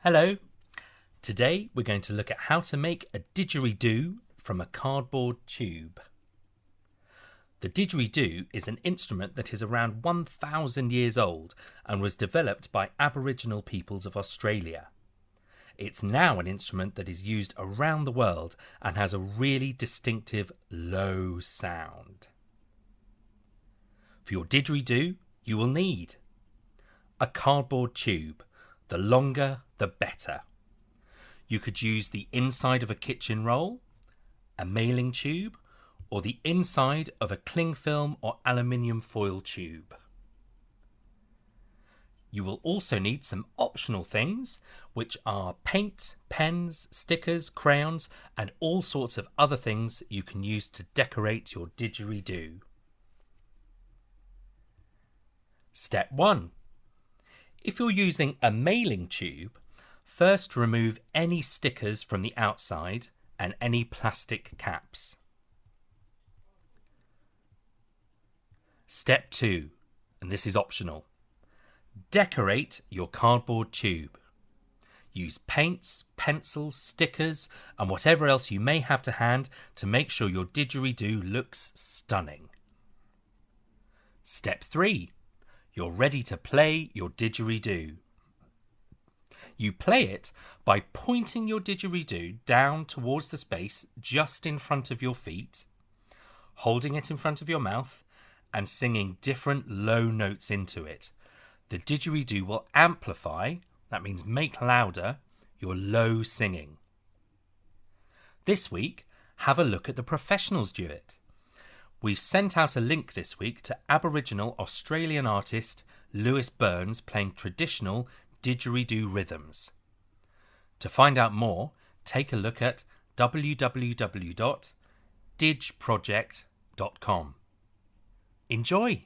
Hello! Today we're going to look at how to make a didgeridoo from a cardboard tube. The didgeridoo is an instrument that is around 1,000 years old and was developed by Aboriginal peoples of Australia. It's now an instrument that is used around the world and has a really distinctive low sound. For your didgeridoo, you will need a cardboard tube. The longer, the better. You could use the inside of a kitchen roll, a mailing tube, or the inside of a cling film or aluminium foil tube. You will also need some optional things, which are paint, pens, stickers, crayons, and all sorts of other things you can use to decorate your didgeridoo. Step 1. If you're using a mailing tube, first remove any stickers from the outside and any plastic caps. Step 2, and this is optional. Decorate your cardboard tube. Use paints, pencils, stickers, and whatever else you may have to hand to make sure your didgeridoo looks stunning. Step 3. You're ready to play your didgeridoo. You play it by pointing your didgeridoo down towards the space just in front of your feet, holding it in front of your mouth, and singing different low notes into it. The didgeridoo will amplify, that means make louder, your low singing. This week, have a look at the professionals do it. We've sent out a link this week to Aboriginal Australian artist Lewis Burns playing traditional didgeridoo rhythms. To find out more, take a look at www.didgeproject.com. Enjoy!